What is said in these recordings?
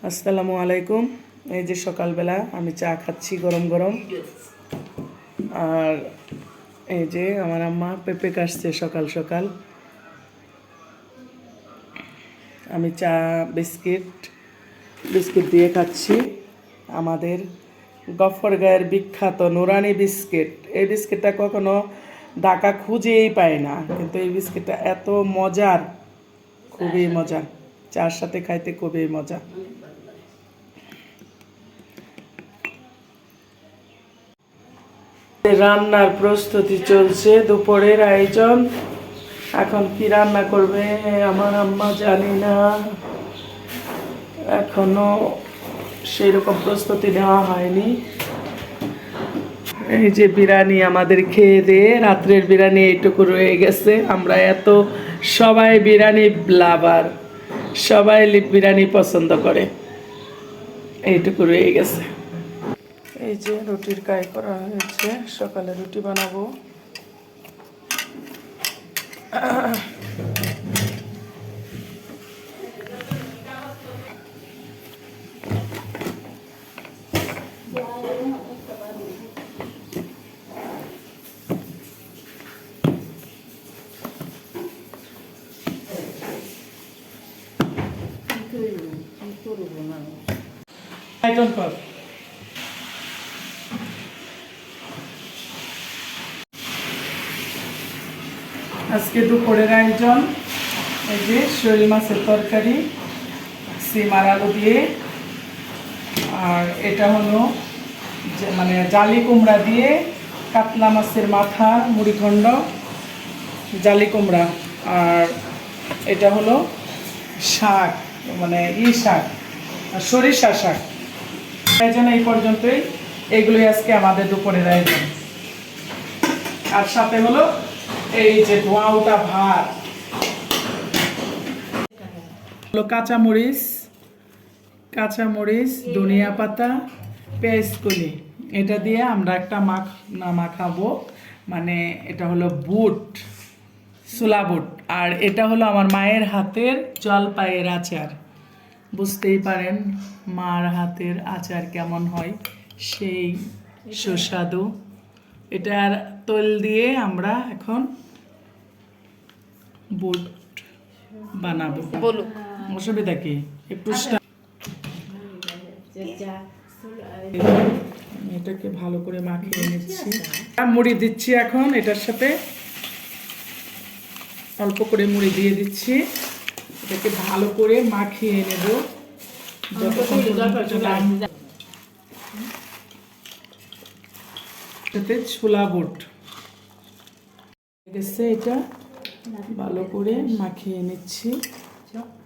আসসালামু আলাইকুম। এই যে সকালবেলা আমি চা খাচ্ছি গরম গরম। আর এই যে আমার আম্মা পেঁপে কাটছে সকাল সকাল। আমি চা বিস্কিট দিয়ে খাচ্ছি। আমাদের গফরগাঁয়ের বিখ্যাত নুরানি বিস্কিট। এই বিস্কিটটা কখনো ঢাকা খুঁজেই পায় না, কিন্তু এই বিস্কিটটা এত মজার, খুবই মজা। চার সাথে খাইতে খুবই মজা। রান্নার প্রস্তুতি চলছে, দুপুরের আয়োজন। এখন কি রান্না করবে আমার আম্মা জানি না, এখনো সেরকম প্রস্তুতি নেওয়া হয়নি। এই যে বিরিয়ানি আমাদের খেয়ে দিয়ে রাত্রের বিরিয়ানি এইটুকু রয়ে গেছে। আমরা সবাই বিরিয়ানি লাভার, সবাই বিরিয়ানি পছন্দ করে। এইটুকু রয়ে গেছে। এই যে রুটির কাই করা হয়েছে, সকালে রুটি বানাবো। আজকে দুপুরের আয়োজন এই যে শোল মাছের তরকারি, সিম আর আলু দিয়ে। আর এটা হলো মানে জালি কুমড়া দিয়ে কাতলা মাছের মাথা, মুড়িঘণ্ড, জালি কুমড়া। আর এটা হলো শাক, মানে শাক, সরিষা শাক। আয়োজন এই পর্যন্তই। এগুলোই আজকে আমাদের দুপুরের আয়োজন। আর সাথে হলো এই যে ধোঁয়া ওঠা ভাত, হলো কাঁচামরিচ, ধনিয়া পাতা, পেঁয়াজ কলি। এটা দিয়ে আমরা একটা মাখাবো। মানে এটা হলো ছোলা বুট। আর এটা হলো আমার মায়ের হাতের জলপাইয়ের আচার। বুঝতেই পারেন মার হাতের আচার কেমন হয়, সেই সুস্বাদু। এটার তেল দিয়ে আমরা এখন বুট বানাবো। বলো অসুবিধা কি? একটু এটাকে ভালো করে মাখিয়ে নিচ্ছি। মুড়ি দিচ্ছি এখন, এটার সাথে অল্প করে মুড়ি দিয়ে দিচ্ছি। এটাকে ভালো করে মাখিয়ে নেব যতক্ষণ এটাতে ছোলা বুট গেছে। এটা ভালো করে মাখিয়ে নিচ্ছি।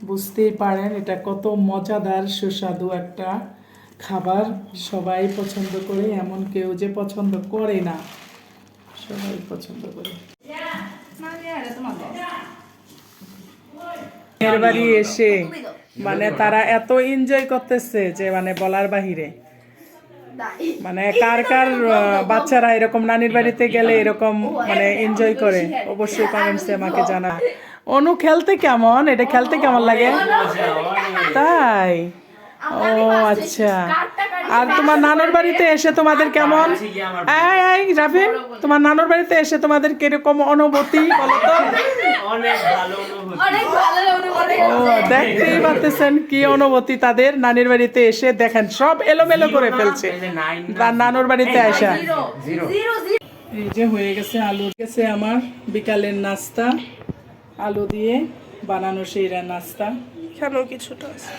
বুঝতেই পারেন এটা কত মজাদার সুস্বাদু একটা খাবার। সবাই পছন্দ করে, এমন কেউ যে পছন্দ করে না, সবাই পছন্দ করে। মেয়ের বাড়ি এসে মানে তারা এত এনজয় করতেছে যে মানে বলার বাহিরে। মানে কার কার বাচ্চারা এরকম নানির বাড়িতে গেলে এরকম মানে এনজয় করে, অবশ্যই কমেন্টসে আমাকে জানা। অনু খেলতে কেমন, এটা খেলতে কেমন লাগে? তাই? ও আচ্ছা। আর তোমার নানুর বাড়িতে এসে তোমাদের কেমন? এই রাফিন, তোমার নানুর বাড়িতে এসে তোমাদের কিরকম অনুভূতি বলো তো? ও দেখতেই পাচ্ছেন কি অনুভূতি তাদের নানির বাড়িতে এসে। দেখেন সব এলোমেলো করে ফেলছে নানুর বাড়িতে আসা। এই যে হয়ে গেছে আলু, গেছে আমার বিকালের নাস্তা, আলু দিয়ে বানানো সেই নাস্তা। এখানেও কিছুটা আছে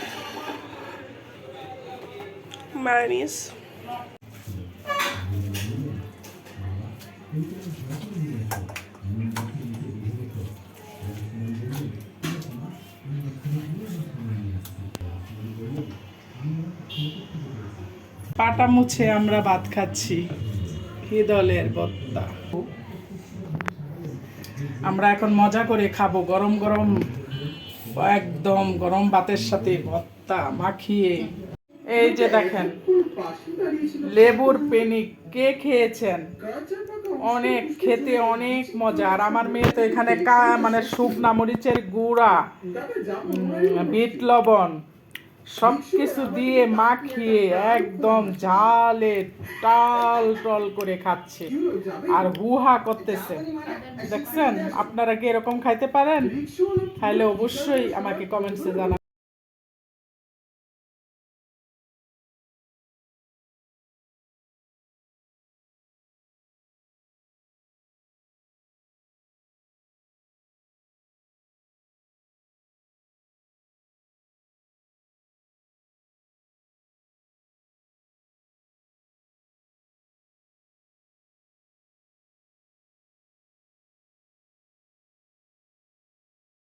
মায়োনিজ। পাটা মুছে আমরা ভাত খাচ্ছি, হিদলের ভর্তা। আমরা এখন মজা করে খাবো গরম গরম, একদম গরম ভাতের সাথে ভর্তা মাখিয়ে। এই যে দেখেন লেবুর পেনি, কে খেয়েছেন? অনেক খেতে অনেক মজা। আর আমার মেয়ে তো এখানে মানে শুকনা মরিচের গুঁড়া, বিট লবণ, সব কিছু দিয়ে মাখিয়ে একদম ঝালে টাল টল করে খাচ্ছে আর হুহা করতেছে। দেখছেন? আপনারা কি এরকম খাইতে পারেন? খাইলে অবশ্যই আমাকে কমেন্টসে জানাবেন।